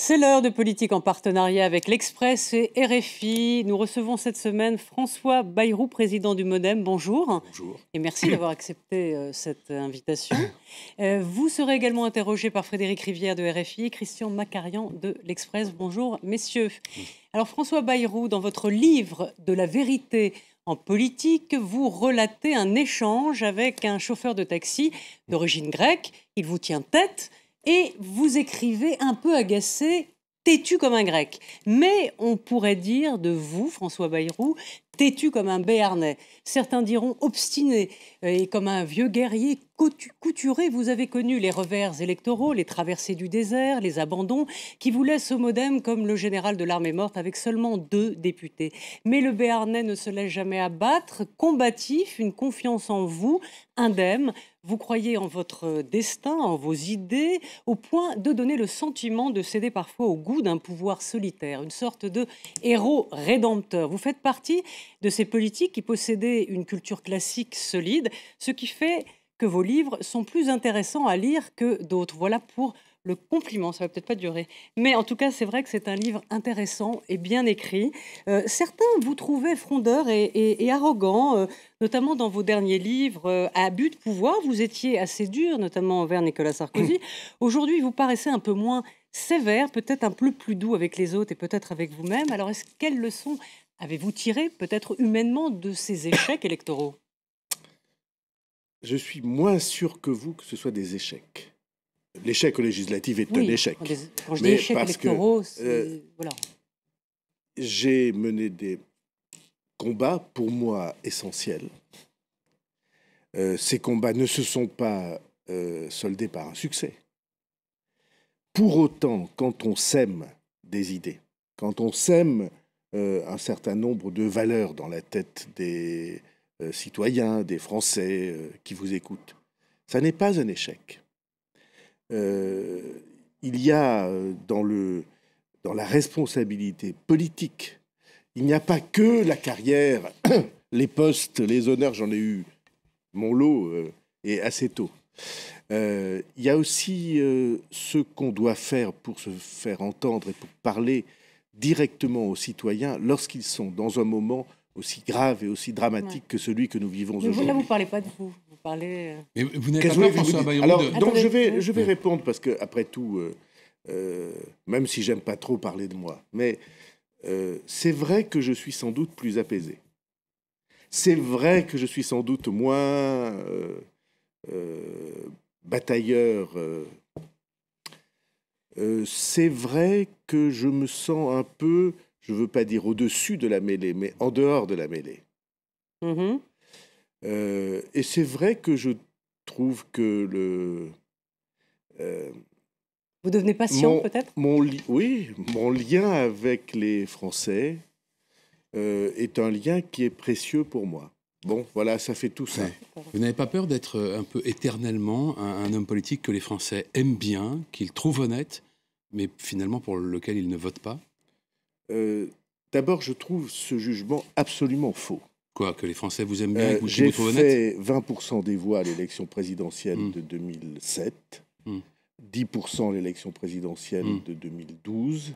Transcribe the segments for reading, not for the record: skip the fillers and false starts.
C'est l'heure de politique en partenariat avec l'Express et RFI. Nous recevons cette semaine François Bayrou, président du MoDem. Bonjour. Bonjour. Et merci d'avoir accepté cette invitation. Vous serez également interrogé par Frédéric Rivière de RFI et Christian Macarian de l'Express. Bonjour, messieurs. Alors François Bayrou, dans votre livre de la vérité en politique, vous relatez un échange avec un chauffeur de taxi d'origine grecque. Il vous tient tête. Et vous écrivez un peu agacé, têtu comme un grec. Mais on pourrait dire de vous, François Bayrou, têtu comme un béarnais. Certains diront obstiné et comme un vieux guerrier couturé. Vous avez connu les revers électoraux, les traversées du désert, les abandons qui vous laissent au MoDem comme le général de l'armée morte avec seulement 2 députés. Mais le béarnais ne se laisse jamais abattre, combatif, une confiance en vous, indemne. Vous croyez en votre destin, en vos idées, au point de donner le sentiment de céder parfois au goût d'un pouvoir solitaire, une sorte de héros rédempteur. Vous faites partie de ces politiques qui possédaient une culture classique solide, ce qui fait que vos livres sont plus intéressants à lire que d'autres. Voilà pour le compliment, ça va peut-être pas durer. Mais en tout cas, c'est vrai que c'est un livre intéressant et bien écrit. Certains vous trouvaient frondeur et arrogant, notamment dans vos derniers livres. À but de pouvoir, vous étiez assez dur, notamment envers Nicolas Sarkozy. Aujourd'hui, vous paraissez un peu moins sévère, peut-être un peu plus doux avec les autres et peut-être avec vous-même. Alors, quelles leçons avez-vous tiré, peut-être humainement, de ces échecs électoraux ? Je suis moins sûr que vous que ce soit des échecs. L'échec législatif est un échec. Quand je dis échecs électoraux, voilà. J'ai mené des combats, pour moi, essentiels. Ces combats ne se sont pas soldés par un succès. Pour autant, quand on sème des idées, quand on sème un certain nombre de valeurs dans la tête des citoyens, des Français qui vous écoutent, ça n'est pas un échec. Il y a dans la responsabilité politique, il n'y a pas que la carrière, les postes, les honneurs, j'en ai eu mon lot et assez tôt. Il y a aussi ce qu'on doit faire pour se faire entendre et pour parler directement aux citoyens lorsqu'ils sont dans un moment aussi grave et aussi dramatique que celui que nous vivons aujourd'hui. Là, vous ne parlez pas de vous. Vous parlez... Mais vous n'avez pas peur, François Bayrou, Alors, donc je vais répondre parce que après tout, même si j'aime pas trop parler de moi, mais c'est vrai que je suis sans doute plus apaisé. C'est vrai que je suis sans doute moins batailleur. C'est vrai que je me sens un peu, je ne veux pas dire au-dessus de la mêlée, mais en dehors de la mêlée. Et c'est vrai que je trouve que vous devenez patient, peut-être ? Oui, mon lien avec les Français est un lien qui est précieux pour moi. Bon, voilà, ça fait tout ça. Ouais. Vous n'avez pas peur d'être un peu éternellement un homme politique que les Français aiment bien, qu'ils trouvent honnête, mais finalement pour lequel ils ne votent pas ? D'abord, je trouve ce jugement absolument faux. Quoi, que les Français vous aiment bien et que vous j'ai trouvent fait honnête ? 20% des voix à l'élection présidentielle de 2007, 10% à l'élection présidentielle de 2012.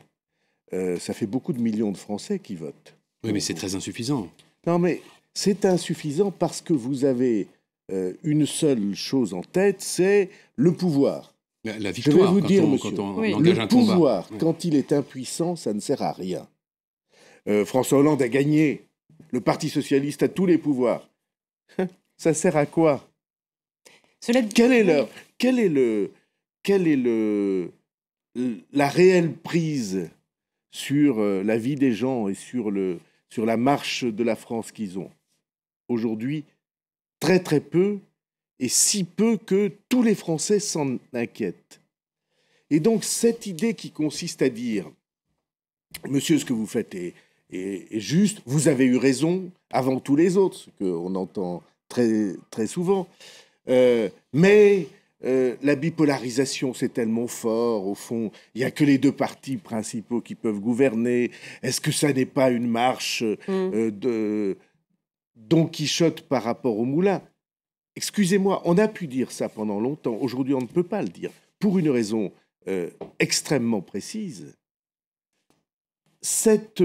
Ça fait beaucoup de millions de Français qui votent. Oui, mais c'est très insuffisant. Non, mais c'est insuffisant parce que vous avez une seule chose en tête, c'est le pouvoir. La victoire, je vais vous dire, monsieur, quand on engage un combat. Le pouvoir, quand il est impuissant, ça ne sert à rien. François Hollande a gagné. Le Parti socialiste a tous les pouvoirs. Ça sert à quoi ? Quelle est la réelle prise sur la vie des gens et sur la marche de la France qu'ils ont ? Aujourd'hui, très très peu, et si peu que tous les Français s'en inquiètent. Et donc cette idée qui consiste à dire « Monsieur, ce que vous faites est juste, vous avez eu raison avant tous les autres », ce qu'on entend très, très souvent. Mais la bipolarisation, c'est tellement fort, au fond, il n'y a que les 2 partis principaux qui peuvent gouverner. Est-ce que ça n'est pas une marche de Don Quichotte par rapport au moulin ? Excusez-moi, on a pu dire ça pendant longtemps. Aujourd'hui, on ne peut pas le dire. Pour une raison extrêmement précise, cette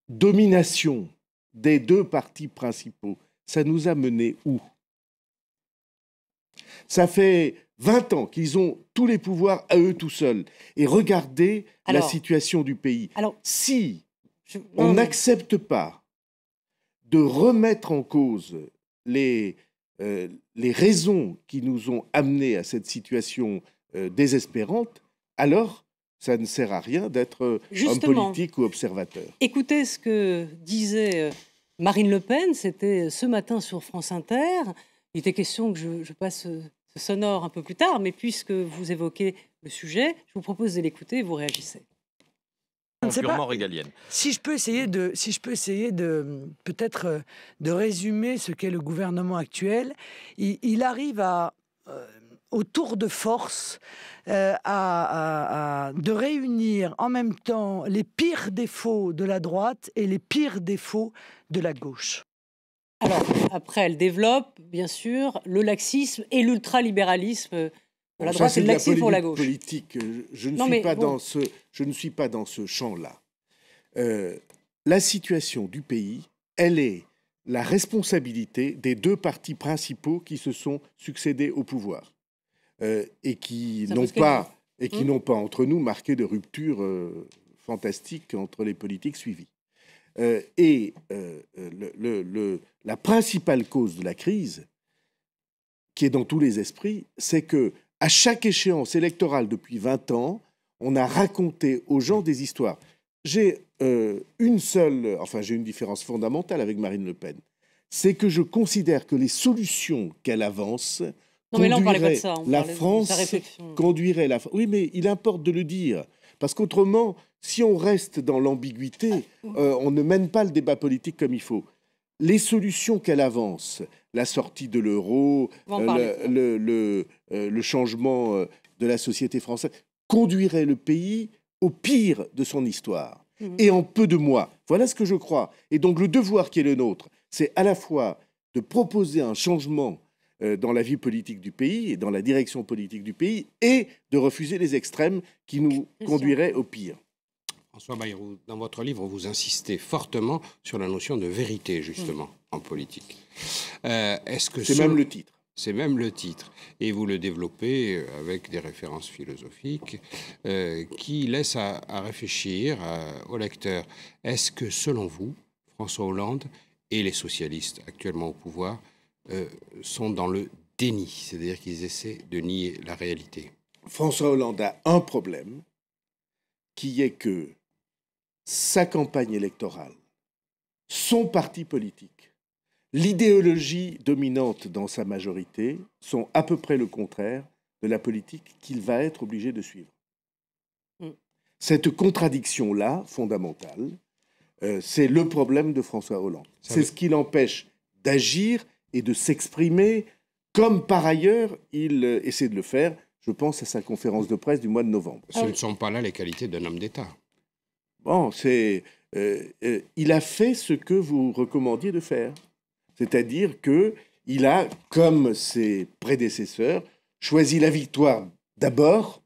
domination des deux partis principaux, ça nous a mené où? Ça fait 20 ans qu'ils ont tous les pouvoirs à eux tout seuls. Et regardez la situation du pays. Si on n'accepte pas de remettre en cause les raisons qui nous ont amenés à cette situation désespérante, alors ça ne sert à rien d'être homme politique ou observateur. Écoutez ce que disait Marine Le Pen, c'était ce matin sur France Inter. Il était question que je passe ce sonore un peu plus tard, mais puisque vous évoquez le sujet, je vous propose de l'écouter et vous réagissez. Purement régalienne. Si je peux essayer de peut-être de résumer ce qu'est le gouvernement actuel, il arrive au tour de force de réunir en même temps les pires défauts de la droite et les pires défauts de la gauche. Alors, après, elle développe, bien sûr, le laxisme et l'ultralibéralisme de la droite et le laxisme pour la gauche. Politique. Je ne suis pas dans ce champ-là. La situation du pays, elle est la responsabilité des deux partis principaux qui se sont succédés au pouvoir et qui n'ont pas entre nous marqué de rupture fantastique entre les politiques suivies. La principale cause de la crise, qui est dans tous les esprits, c'est que à chaque échéance électorale depuis 20 ans, on a raconté aux gens des histoires. J'ai une différence fondamentale avec Marine Le Pen. C'est que je considère que les solutions qu'elle avance conduiraient la France. Oui, mais il importe de le dire. Parce qu'autrement, si on reste dans l'ambiguïté, on ne mène pas le débat politique comme il faut. Les solutions qu'elle avance, la sortie de l'euro, le changement de la société française, conduiraient le pays au pire de son histoire. Et en peu de mois. Voilà ce que je crois. Et donc le devoir qui est le nôtre, c'est à la fois de proposer un changement dans la vie politique du pays et dans la direction politique du pays et de refuser les extrêmes qui nous conduiraient au pire. François Bayrou, dans votre livre, vous insistez fortement sur la notion de vérité, justement, en politique. C'est même le titre. C'est même le titre. Et vous le développez avec des références philosophiques qui laissent à réfléchir au lecteur. Est-ce que, selon vous, François Hollande et les socialistes actuellement au pouvoir sont dans le déni, c'est-à-dire qu'ils essaient de nier la réalité? François Hollande a un problème, qui est que sa campagne électorale, son parti politique, l'idéologie dominante dans sa majorité sont à peu près le contraire de la politique qu'il va être obligé de suivre. Cette contradiction-là, fondamentale, c'est le problème de François Hollande. C'est ce qui l'empêche d'agir et de s'exprimer comme par ailleurs il essaie de le faire. Je pense à sa conférence de presse du mois de novembre. Ce ne sont pas là les qualités d'un homme d'État. Bon, il a fait ce que vous recommandiez de faire. C'est-à-dire qu'il a, comme ses prédécesseurs, choisi la victoire d'abord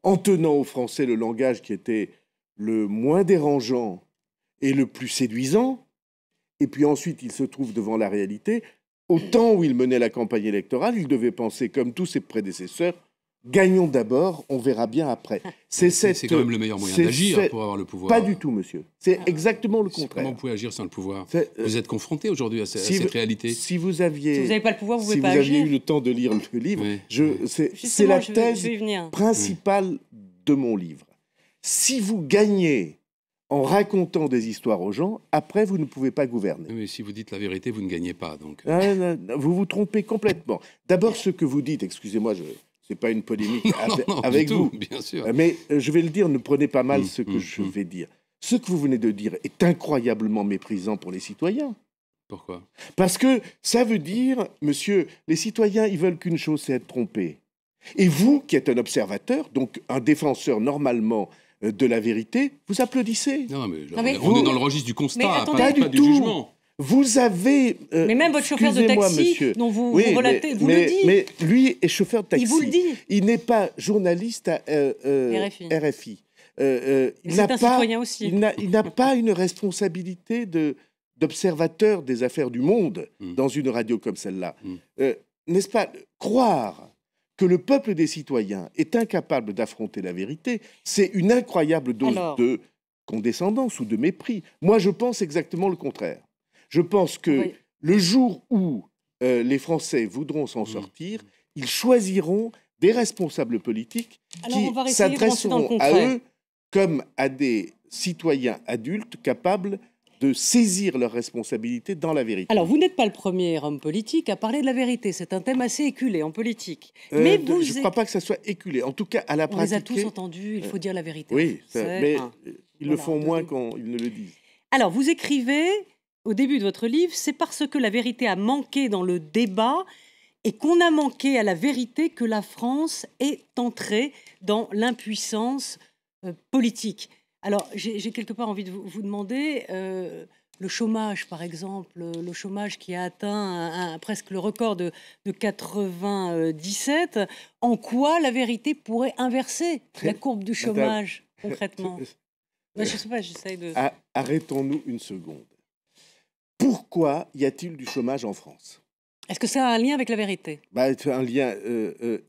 en tenant aux Français le langage qui était le moins dérangeant et le plus séduisant. Et puis ensuite, il se trouve devant la réalité. Au temps où il menait la campagne électorale, il devait penser, comme tous ses prédécesseurs, gagnons d'abord, on verra bien après. C'est quand même le meilleur moyen d'agir pour avoir le pouvoir. Pas du tout, monsieur. C'est exactement le contraire. Comment vous pouvez agir sans le pouvoir? Vous êtes confronté aujourd'hui à cette réalité. Si vous n'avez pas le pouvoir, vous pouvez pas agir. Si vous aviez eu le temps de lire le livre, c'est la thèse principale de mon livre. Si vous gagnez en racontant des histoires aux gens, après, vous ne pouvez pas gouverner. Mais si vous dites la vérité, vous ne gagnez pas. Donc. Vous vous trompez complètement. D'abord, ce que vous dites, excusez-moi, ce n'est pas une polémique avec vous. Bien sûr. Mais je vais le dire, ne prenez pas mal ce que je vais dire. Ce que vous venez de dire est incroyablement méprisant pour les citoyens. Pourquoi? Parce que ça veut dire, monsieur, les citoyens, ils veulent qu'une chose, c'est être trompés. Et vous, qui êtes un observateur, donc un défenseur normalement de la vérité, vous applaudissez. Non, mais on est dans le registre du constat, pas du jugement. Vous avez... mais même votre chauffeur de taxi, monsieur, dont vous relatez, vous le dit. Mais lui est chauffeur de taxi. Il vous le dit. Il n'est pas journaliste à RFI. il n'a C'est un citoyen aussi. il n'a pas une responsabilité d'observateur des affaires du monde dans une radio comme celle-là. N'est-ce pas? Croire que le peuple des citoyens est incapable d'affronter la vérité, c'est une incroyable dose de condescendance ou de mépris. Moi, je pense exactement le contraire. Je pense que le jour où les Français voudront s'en sortir, ils choisiront des responsables politiques qui s'adresseront à eux comme à des citoyens adultes capables de saisir leurs responsabilités dans la vérité. Alors, vous n'êtes pas le premier homme politique à parler de la vérité. C'est un thème assez éculé en politique. Mais vous je ne crois pas que ça soit éculé. En tout cas, à la pratique. On les a tous entendus, il faut dire la vérité. Oui, mais ils le font moins qu'ils ne le disent. Alors, vous écrivez, au début de votre livre, c'est parce que la vérité a manqué dans le débat et qu'on a manqué à la vérité que la France est entrée dans l'impuissance politique. Alors, j'ai quelque part envie de vous demander, le chômage, par exemple, le chômage qui a atteint presque le record de 97, en quoi la vérité pourrait inverser la courbe du chômage, concrètement? Je ne sais pas, j'essaye de... Arrêtons-nous une seconde. Pourquoi y a-t-il du chômage en France? Est-ce que ça a un lien avec la vérité? C'est un lien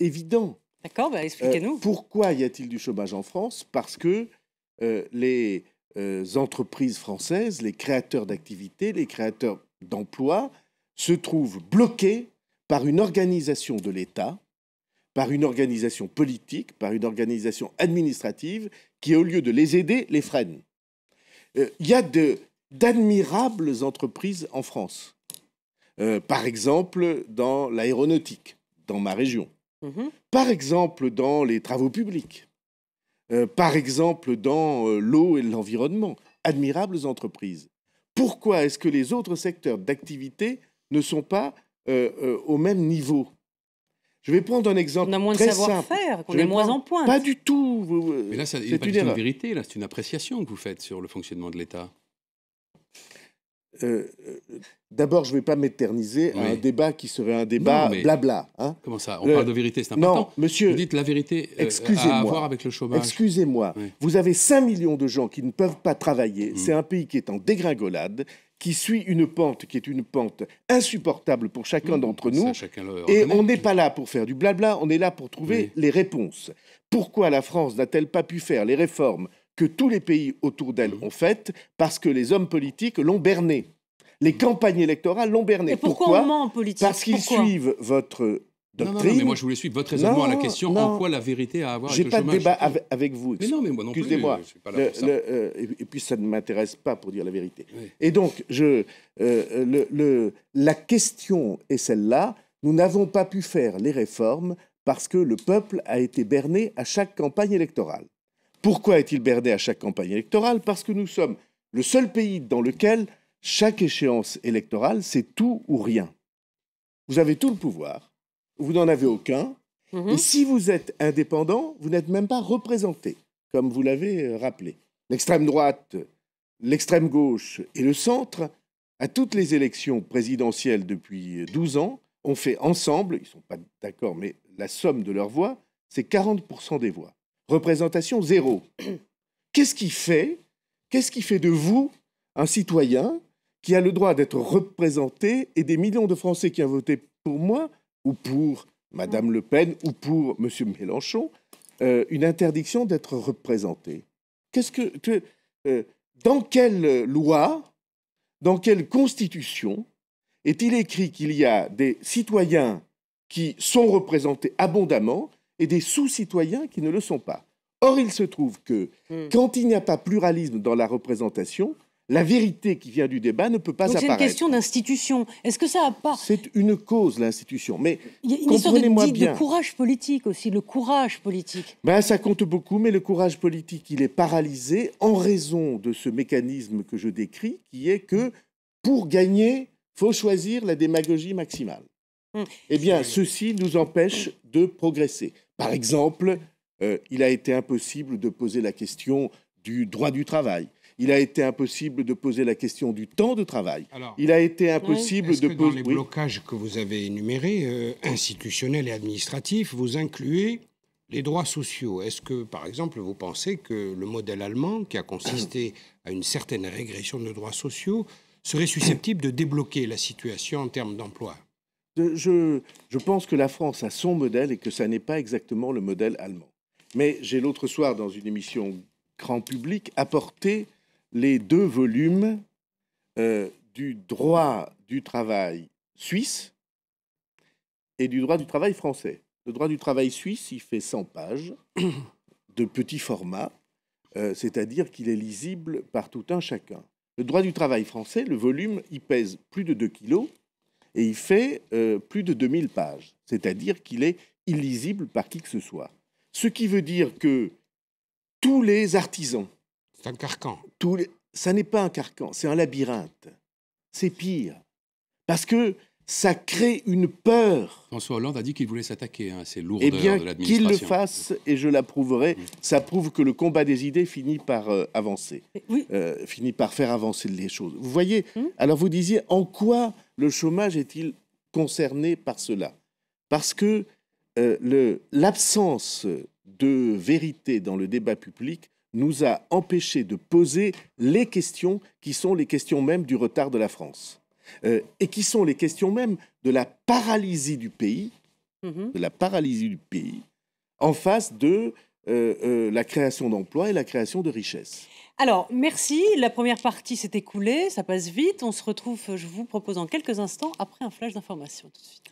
évident. D'accord, expliquez-nous. Pourquoi y a-t-il du chômage en France? Parce que les entreprises françaises, les créateurs d'activités, les créateurs d'emplois se trouvent bloqués par une organisation de l'État, par une organisation politique, par une organisation administrative qui, au lieu de les aider, les freine. Il y a d'admirables entreprises en France. Par exemple, dans l'aéronautique, dans ma région. Par exemple, dans les travaux publics. Par exemple, dans l'eau et l'environnement, admirables entreprises. Pourquoi est-ce que les autres secteurs d'activité ne sont pas au même niveau? Je vais prendre un exemple très simple. On a moins de savoir-faire, qu'on est moins en pointe. Pas du tout. Mais là, il n'est pas une vérité, là, c'est une appréciation que vous faites sur le fonctionnement de l'État. D'abord, je ne vais pas m'éterniser à un débat qui serait un débat blabla. Hein. Comment ça? On parle de vérité, c'est important. Non, monsieur, vous dites la vérité à avoir avec le chômage. Excusez-moi, vous avez 5 millions de gens qui ne peuvent pas travailler. C'est un pays qui est en dégringolade, qui suit une pente qui est une pente insupportable pour chacun d'entre nous. Et on n'est pas là pour faire du blabla, on est là pour trouver les réponses. Pourquoi la France n'a-t-elle pas pu faire les réformes que tous les pays autour d'elle ont faites? Parce que les hommes politiques l'ont berné. Les campagnes électorales l'ont berné. Et pourquoi on ment en politique? Parce qu'ils suivent votre doctrine. Non, mais moi je voulais suivre votre raisonnement à la question en quoi la vérité a à voir avec le chômage. J'ai pas de débat avec vous. Mais non, mais moi non plus. Excusez-moi. Et puis ça ne m'intéresse pas pour dire la vérité. Oui. Et donc, la question est celle-là. Nous n'avons pas pu faire les réformes parce que le peuple a été berné à chaque campagne électorale. Pourquoi est-il berné à chaque campagne électorale? Parce que nous sommes le seul pays dans lequel chaque échéance électorale, c'est tout ou rien. Vous avez tout le pouvoir, vous n'en avez aucun, et si vous êtes indépendant, vous n'êtes même pas représenté, comme vous l'avez rappelé. L'extrême droite, l'extrême gauche et le centre, à toutes les élections présidentielles depuis 12 ans, ont fait ensemble, ils ne sont pas d'accord, mais la somme de leurs voix, c'est 40% des voix. Représentation zéro. Qu'est-ce qui fait de vous un citoyen qui a le droit d'être représenté et des millions de Français qui ont voté pour moi ou pour Madame Le Pen ou pour Monsieur Mélenchon une interdiction d'être représenté? Dans quelle loi, dans quelle constitution est-il écrit qu'il y a des citoyens qui sont représentés abondamment et des sous-citoyens qui ne le sont pas? Or, il se trouve que quand il n'y a pas pluralisme dans la représentation, la vérité qui vient du débat ne peut pas apparaître. C'est une question d'institution. Est-ce que ça n'a pas... C'est une cause, l'institution. Mais il y a une histoire de courage politique aussi, le courage politique. Ça compte beaucoup, mais le courage politique, il est paralysé en raison de ce mécanisme que je décris, qui est que pour gagner, il faut choisir la démagogie maximale. Eh bien, ceci nous empêche de progresser. Par exemple, il a été impossible de poser la question du droit du travail. Il a été impossible de poser la question du temps de travail. Alors, il a été impossible de poser... Dans les blocages que vous avez énumérés, institutionnels et administratifs, vous incluez Les droits sociaux, est-ce que, par exemple, vous pensez que le modèle allemand, qui a consisté à une certaine régression de droits sociaux, serait susceptible de débloquer la situation en termes d'emploi? Je pense que la France a son modèle et que ça n'est pas exactement le modèle allemand. Mais j'ai l'autre soir, dans une émission grand public, apporté les 2 volumes du droit du travail suisse et du droit du travail français. Le droit du travail suisse, il fait 100 pages de petit format, c'est-à-dire qu'il est lisible par tout un chacun. Le droit du travail français, le volume, il pèse plus de 2 kilos et il fait plus de 2000 pages, c'est-à-dire qu'il est illisible par qui que ce soit. Ce qui veut dire que tous les artisans... C'est un carcan. Ça n'est pas un carcan, c'est un labyrinthe. C'est pire. Parce que ça crée une peur. François Hollande a dit qu'il voulait s'attaquer à ces lourdeurs de l'administration. Qu'il le fasse, et je l'approuverai. Ça prouve que le combat des idées finit par avancer, finit par faire avancer les choses. Vous voyez, alors vous disiez, en quoi le chômage est-il concerné par cela? Parce que l'absence de vérité dans le débat public nous a empêchés de poser les questions qui sont les questions même du retard de la France. Et qui sont les questions même de la paralysie du pays, en face de la création d'emplois et la création de richesses. Alors, merci. La première partie s'est écoulée, ça passe vite. On se retrouve, je vous propose, en quelques instants, après un flash d'information tout de suite.